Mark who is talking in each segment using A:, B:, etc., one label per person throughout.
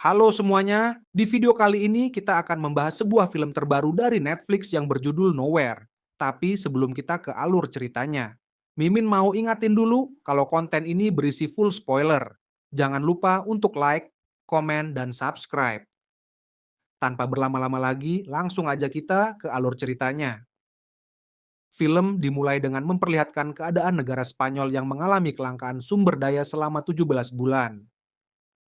A: Halo semuanya, di video kali ini kita akan membahas sebuah film terbaru dari Netflix yang berjudul Nowhere. Tapi sebelum kita ke alur ceritanya, Mimin mau ingatin dulu kalau konten ini berisi full spoiler. Jangan lupa untuk like, komen, dan subscribe. Tanpa berlama-lama lagi, langsung aja kita ke alur ceritanya. Film dimulai dengan memperlihatkan keadaan negara Spanyol yang mengalami kelangkaan sumber daya selama 17 bulan.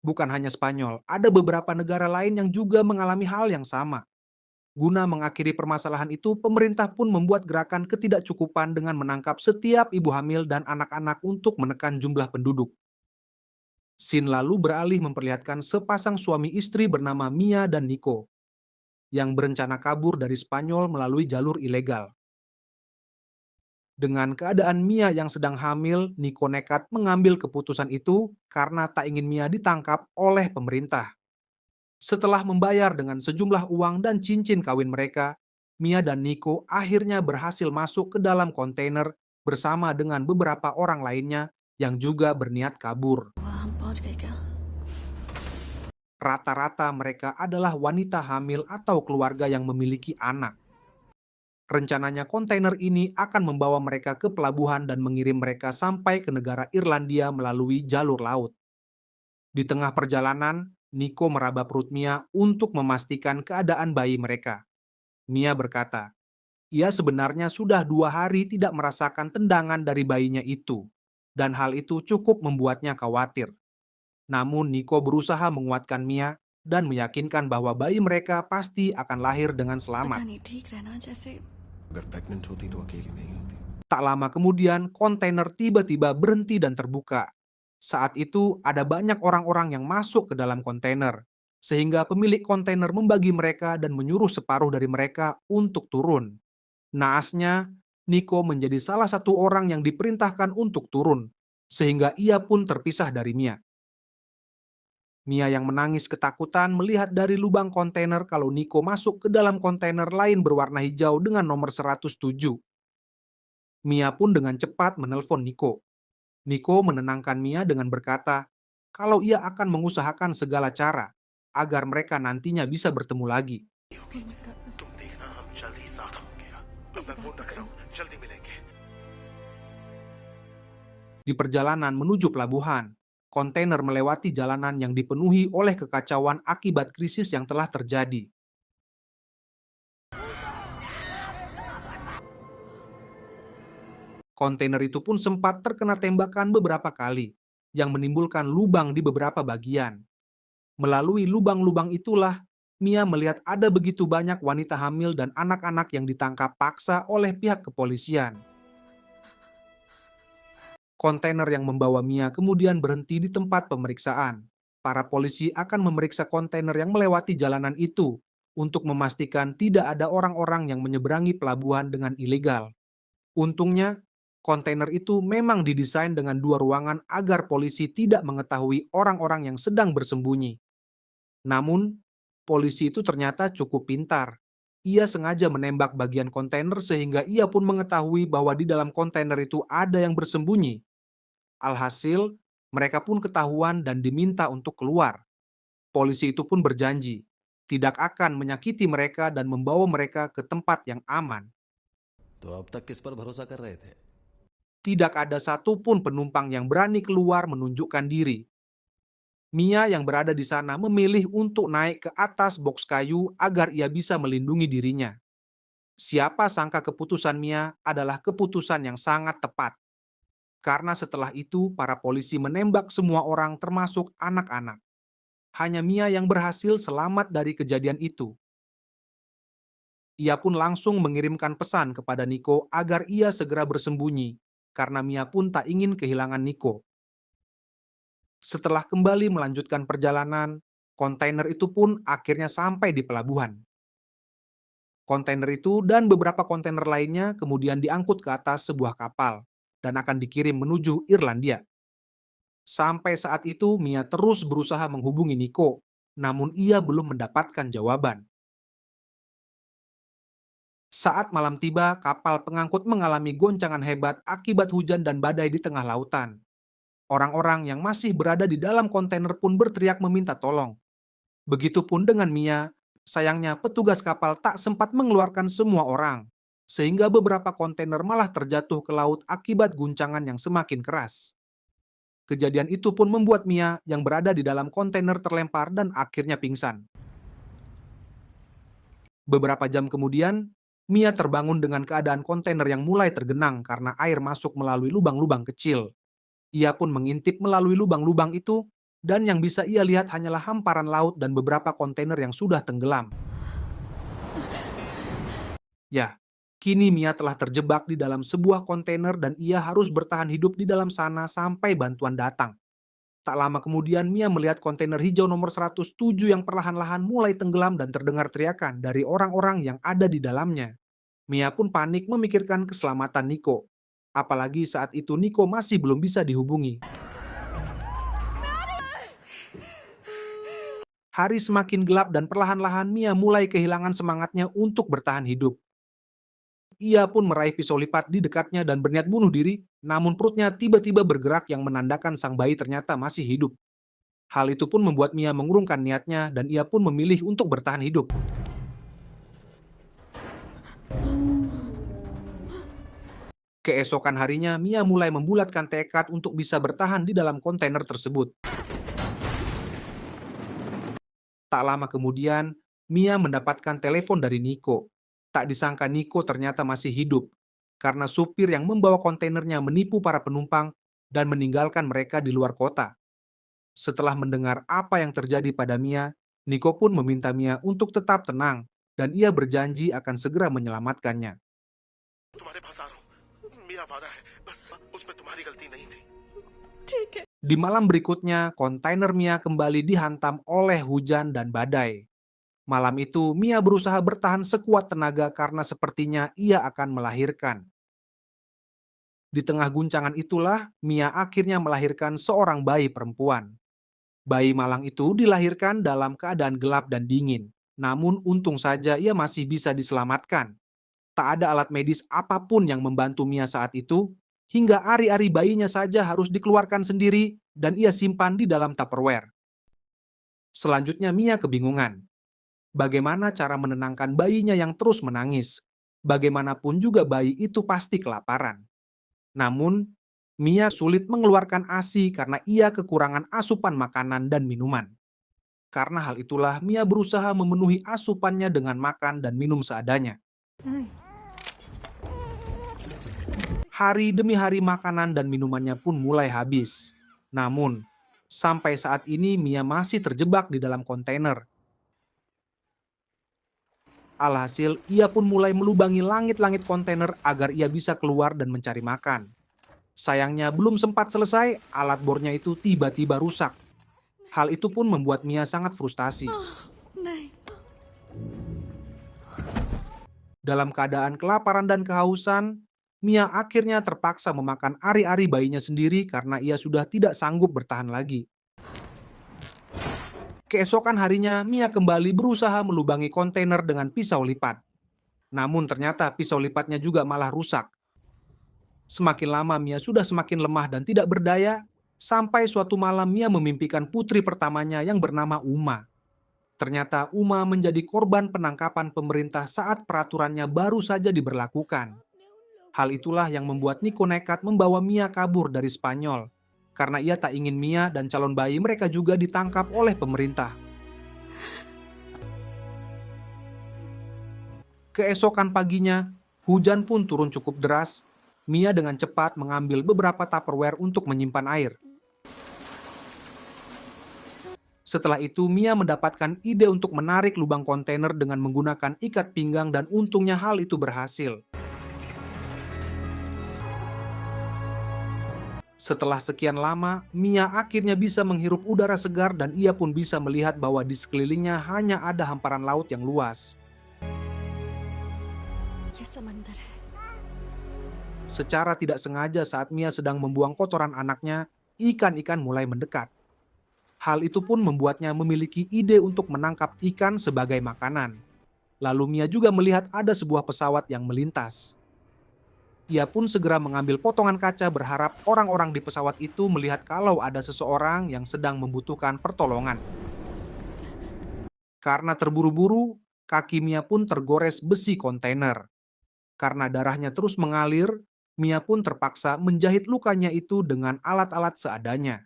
A: Bukan hanya Spanyol, ada beberapa negara lain yang juga mengalami hal yang sama. Guna mengakhiri permasalahan itu, pemerintah pun membuat gerakan ketidakcukupan dengan menangkap setiap ibu hamil dan anak-anak untuk menekan jumlah penduduk. Scene lalu beralih memperlihatkan sepasang suami istri bernama Mia dan Nico, yang berencana kabur dari Spanyol melalui jalur ilegal. Dengan keadaan Mia yang sedang hamil, Nico nekat mengambil keputusan itu karena tak ingin Mia ditangkap oleh pemerintah. Setelah membayar dengan sejumlah uang dan cincin kawin mereka, Mia dan Nico akhirnya berhasil masuk ke dalam kontainer bersama dengan beberapa orang lainnya yang juga berniat kabur.
B: हुआ हम पहुंच गए क्या?
A: Rata-rata mereka adalah wanita hamil atau keluarga yang memiliki anak. Rencananya kontainer ini akan membawa mereka ke pelabuhan dan mengirim mereka sampai ke negara Irlandia melalui jalur laut. Di tengah perjalanan, Nico meraba perut Mia untuk memastikan keadaan bayi mereka. Mia berkata, ia sebenarnya sudah 2 hari tidak merasakan tendangan dari bayinya itu, dan hal itu cukup membuatnya khawatir. Namun Nico berusaha menguatkan Mia dan meyakinkan bahwa bayi mereka pasti akan lahir dengan
B: पता
A: selamat.
B: नहीं ठीक रहना जैसे
C: अगर प्रेग्नेंट होती तो अकेली नहीं होती।
A: Tak lama kemudian, kontainer tiba-tiba berhenti dan terbuka. Saat itu, ada banyak orang-orang yang masuk ke dalam kontainer, sehingga pemilik kontainer membagi mereka dan menyuruh separuh dari mereka untuk turun. Naasnya, Nico menjadi salah satu orang yang diperintahkan untuk turun, sehingga ia pun terpisah dari Mia. Mia yang menangis ketakutan melihat dari lubang kontainer kalau Nico masuk ke dalam kontainer lain berwarna hijau dengan nomor 107. Mia pun dengan cepat menelpon Nico. Nico menenangkan Mia dengan berkata kalau ia akan mengusahakan segala cara agar mereka nantinya bisa bertemu lagi.
B: School मत करना।
C: तुम देखना हम जल्द ही साथ होंगे। अब मैं फोन पे कर रहा हूँ, जल्दी मिलेंगे।
A: Di perjalanan menuju pelabuhan, kontainer melewati jalanan yang dipenuhi oleh kekacauan akibat krisis yang telah terjadi. Kontainer itu pun sempat terkena tembakan beberapa kali, yang menimbulkan lubang di beberapa bagian. Melalui lubang-lubang itulah, Mia melihat ada begitu banyak wanita hamil dan anak-anak yang ditangkap paksa oleh pihak kepolisian. Kontainer yang membawa Mia kemudian berhenti di tempat pemeriksaan. Para polisi akan memeriksa kontainer yang melewati jalanan itu untuk memastikan tidak ada orang-orang yang menyeberangi pelabuhan dengan ilegal. Untungnya, kontainer itu memang didesain dengan 2 ruangan agar polisi tidak mengetahui orang-orang yang sedang bersembunyi. Namun, polisi itu ternyata cukup pintar. Ia sengaja menembak bagian kontainer sehingga ia pun mengetahui bahwa di dalam kontainer itu ada yang bersembunyi. Alhasil, mereka pun ketahuan dan diminta untuk keluar. Polisi itu pun berjanji tidak akan menyakiti mereka dan membawa mereka ke tempat yang aman.
D: तो अब तक किस पर भरोसा कर रहे थे?
A: Tidak ada satupun penumpang yang berani keluar menunjukkan diri. Mia yang berada di sana memilih untuk naik ke atas boks kayu agar ia bisa melindungi dirinya. Siapa sangka keputusan Mia adalah keputusan yang sangat tepat. Karena setelah itu, para polisi menembak semua orang termasuk anak-anak. Hanya Mia yang berhasil selamat dari kejadian itu. Ia pun langsung mengirimkan pesan kepada Nico agar ia segera bersembunyi, karena Mia pun tak ingin kehilangan Nico. Setelah kembali melanjutkan perjalanan, kontainer itu pun akhirnya sampai di pelabuhan. Kontainer itu dan beberapa kontainer lainnya kemudian diangkut ke atas sebuah kapal dan akan dikirim menuju Irlandia. Sampai saat itu, Mia terus berusaha menghubungi Nico, namun ia belum mendapatkan jawaban. Saat malam tiba, kapal pengangkut mengalami goncangan hebat akibat hujan dan badai di tengah lautan. Orang-orang yang masih berada di dalam kontainer pun berteriak meminta tolong. Begitupun dengan Mia, sayangnya petugas kapal tak sempat mengeluarkan semua orang, sehingga beberapa kontainer malah terjatuh ke laut akibat guncangan yang semakin keras. Kejadian itu pun membuat Mia yang berada di dalam kontainer terlempar dan akhirnya pingsan. Beberapa jam kemudian, Mia terbangun dengan keadaan kontainer yang mulai tergenang karena air masuk melalui lubang-lubang kecil. Ia pun mengintip melalui lubang-lubang itu, dan yang bisa ia lihat hanyalah hamparan laut dan beberapa kontainer yang sudah tenggelam. Ya, kini Mia telah terjebak di dalam sebuah kontainer dan ia harus bertahan hidup di dalam sana sampai bantuan datang. Tak lama kemudian, Mia melihat kontainer hijau nomor 107 yang perlahan-lahan mulai tenggelam dan terdengar teriakan dari orang-orang yang ada di dalamnya. Mia pun panik memikirkan keselamatan Nico. Apalagi saat itu Nico masih belum bisa dihubungi. Hari semakin gelap dan perlahan-lahan Mia mulai kehilangan semangatnya untuk bertahan hidup. Ia pun meraih pisau lipat di dekatnya dan berniat bunuh diri, namun perutnya tiba-tiba bergerak yang menandakan sang bayi ternyata masih hidup. Hal itu pun membuat Mia mengurungkan niatnya dan ia pun memilih untuk bertahan hidup. Keesokan harinya, Mia mulai membulatkan tekad untuk bisa bertahan di dalam kontainer tersebut. Tak lama kemudian, Mia mendapatkan telepon dari Nico. Tak disangka Nico ternyata masih hidup, karena supir yang membawa kontainernya menipu para penumpang dan meninggalkan mereka di luar kota. Setelah mendengar apa yang terjadi pada Mia, Nico pun meminta Mia untuk tetap tenang, dan ia berjanji akan segera menyelamatkannya.
C: तुम्हारे पास आ रहा हूँ मेरा वादा है बस उसमें तुम्हारी गलती नहीं थी
B: ठीक है।
A: Di malam berikutnya, kontainer Mia kembali dihantam oleh hujan dan badai. Malam itu, Mia berusaha bertahan sekuat tenaga karena sepertinya ia akan melahirkan. Di tengah guncangan itulah, Mia akhirnya melahirkan seorang bayi perempuan. Bayi malang itu dilahirkan dalam keadaan gelap dan dingin. Namun untung saja ia masih bisa diselamatkan. Tak ada alat medis apapun yang membantu Mia saat itu, hingga ari-ari bayinya saja harus dikeluarkan sendiri dan ia simpan di dalam Tupperware. Selanjutnya Mia kebingungan. Bagaimana cara menenangkan bayinya yang terus menangis? Bagaimanapun juga bayi itu pasti kelaparan. Namun, Mia sulit mengeluarkan ASI karena ia kekurangan asupan makanan dan minuman. Karena hal itulah, Mia berusaha memenuhi asupannya dengan makan dan minum seadanya. Hari demi hari makanan dan minumannya pun mulai habis. Namun, sampai saat ini Mia masih terjebak di dalam kontainer. Alhasil, ia pun mulai melubangi langit-langit kontainer agar ia bisa keluar dan mencari makan. Sayangnya belum sempat selesai, alat bornya itu tiba-tiba rusak. Hal itu pun membuat Mia sangat frustasi.
B: नहीं।
A: Dalam keadaan kelaparan dan kehausan, Mia akhirnya terpaksa memakan ari-ari bayinya sendiri karena ia sudah tidak sanggup bertahan lagi. Keesokan harinya, Mia kembali berusaha melubangi kontainer dengan pisau lipat. Namun ternyata pisau lipatnya juga malah rusak. Semakin lama Mia sudah semakin lemah dan tidak berdaya, sampai suatu malam Mia memimpikan putri pertamanya yang bernama Uma. Ternyata Uma menjadi korban penangkapan pemerintah saat peraturannya baru saja diberlakukan. Hal itulah yang membuat Nico nekat membawa Mia kabur dari Spanyol, karena ia tak ingin Mia dan calon bayi mereka juga ditangkap oleh pemerintah. Keesokan paginya, hujan pun turun cukup deras. Mia dengan cepat mengambil beberapa Tupperware untuk menyimpan air. Setelah itu, Mia mendapatkan ide untuk menarik lubang kontainer dengan menggunakan ikat pinggang dan untungnya hal itu berhasil. Setelah sekian lama, Mia akhirnya bisa menghirup udara segar dan ia pun bisa melihat bahwa di sekelilingnya hanya ada hamparan laut yang luas.
B: ये समंदर है।
A: Secara tidak sengaja saat Mia sedang membuang kotoran anaknya, ikan-ikan mulai mendekat. Hal itu pun membuatnya memiliki ide untuk menangkap ikan sebagai makanan. Lalu Mia juga melihat ada sebuah pesawat yang melintas. Ia pun segera mengambil potongan kaca berharap orang-orang di pesawat itu melihat kalau ada seseorang yang sedang membutuhkan pertolongan. Karena terburu-buru, kaki Mia pun tergores besi kontainer. Karena darahnya terus mengalir, Mia pun terpaksa menjahit lukanya itu dengan alat-alat seadanya.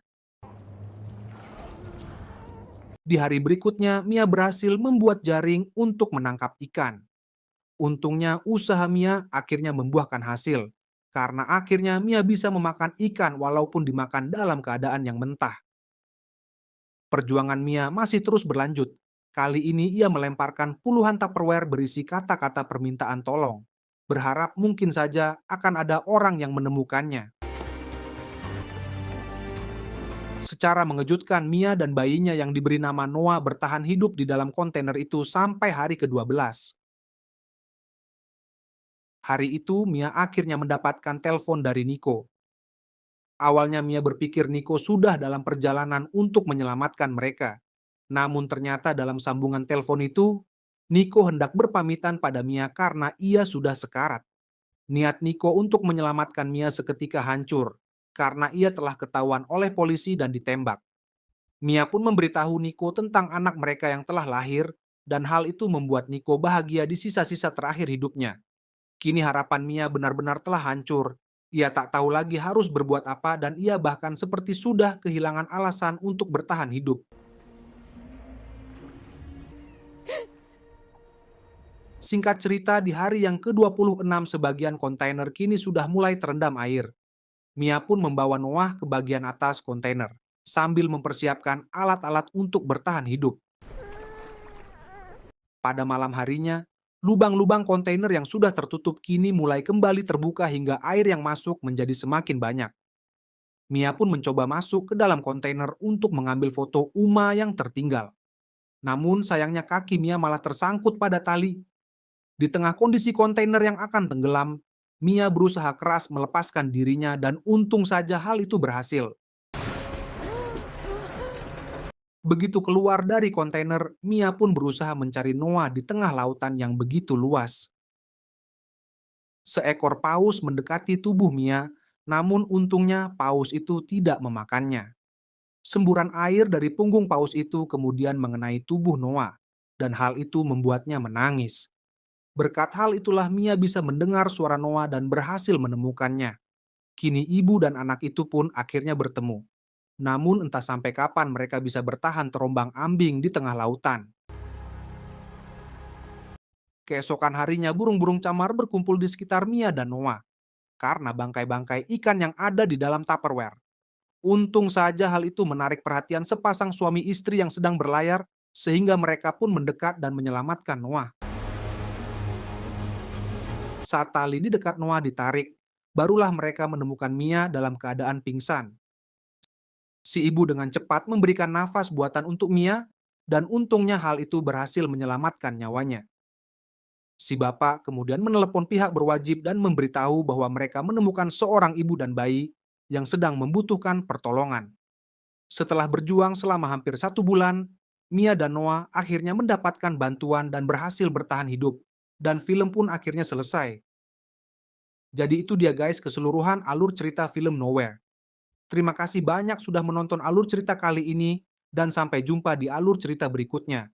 A: Di hari berikutnya, Mia berhasil membuat jaring untuk menangkap ikan. Untungnya, usaha Mia akhirnya membuahkan hasil. Karena akhirnya Mia bisa memakan ikan walaupun dimakan dalam keadaan yang mentah. Perjuangan Mia masih terus berlanjut. Kali ini ia melemparkan puluhan Tupperware berisi kata-kata permintaan tolong. Berharap mungkin saja akan ada orang yang menemukannya. Secara mengejutkan, Mia dan bayinya yang diberi nama Noah bertahan hidup di dalam kontainer itu sampai hari ke-12. Hari itu, Mia akhirnya mendapatkan telepon dari Nico. Awalnya Mia berpikir Nico sudah dalam perjalanan untuk menyelamatkan mereka. Namun ternyata dalam sambungan telepon itu, Nico hendak berpamitan pada Mia karena ia sudah sekarat. Niat Nico untuk menyelamatkan Mia seketika hancur, karena ia telah ketahuan oleh polisi dan ditembak. Mia pun memberitahu Nico tentang anak mereka yang telah lahir, dan hal itu membuat Nico bahagia di sisa-sisa terakhir hidupnya. Kini harapan Mia benar-benar telah hancur. Ia tak tahu lagi harus berbuat apa dan ia bahkan seperti sudah kehilangan alasan untuk bertahan hidup. Singkat cerita, di hari yang ke-26 sebagian kontainer kini sudah mulai terendam air. Mia pun membawa Noah ke bagian atas kontainer, sambil mempersiapkan alat-alat untuk bertahan hidup. Pada malam harinya, lubang-lubang kontainer yang sudah tertutup kini mulai kembali terbuka hingga air yang masuk menjadi semakin banyak. Mia pun mencoba masuk ke dalam kontainer untuk mengambil foto Uma yang tertinggal. Namun sayangnya kaki Mia malah tersangkut pada tali. Di tengah kondisi kontainer yang akan tenggelam, Mia berusaha keras melepaskan dirinya dan untung saja hal itu berhasil. Begitu keluar dari kontainer, Mia pun berusaha mencari Noah di tengah lautan yang begitu luas. Seekor paus mendekati tubuh Mia, namun untungnya paus itu tidak memakannya. Semburan air dari punggung paus itu kemudian mengenai tubuh Noah, dan hal itu membuatnya menangis. Berkat hal itulah Mia bisa mendengar suara Noah dan berhasil menemukannya. Kini ibu dan anak itu pun akhirnya bertemu. Namun entah sampai kapan mereka bisa bertahan terombang-ambing di tengah lautan. Keesokan harinya burung-burung camar berkumpul di sekitar Mia dan Noah karena bangkai-bangkai ikan yang ada di dalam Tupperware. Untung saja hal itu menarik perhatian sepasang suami istri yang sedang berlayar sehingga mereka pun mendekat dan menyelamatkan Noah. Saat tali di dekat Noah ditarik, barulah mereka menemukan Mia dalam keadaan pingsan. Si ibu dengan cepat memberikan nafas buatan untuk Mia, dan untungnya hal itu berhasil menyelamatkan nyawanya. Si bapak kemudian menelepon pihak berwajib dan memberitahu bahwa mereka menemukan seorang ibu dan bayi yang sedang membutuhkan pertolongan. Setelah berjuang selama hampir 1 bulan, Mia dan Noah akhirnya mendapatkan bantuan dan berhasil bertahan hidup, dan film pun akhirnya selesai. Jadi itu dia guys keseluruhan alur cerita film Nowhere. Terima kasih banyak sudah menonton alur cerita kali ini, dan sampai jumpa di alur cerita berikutnya.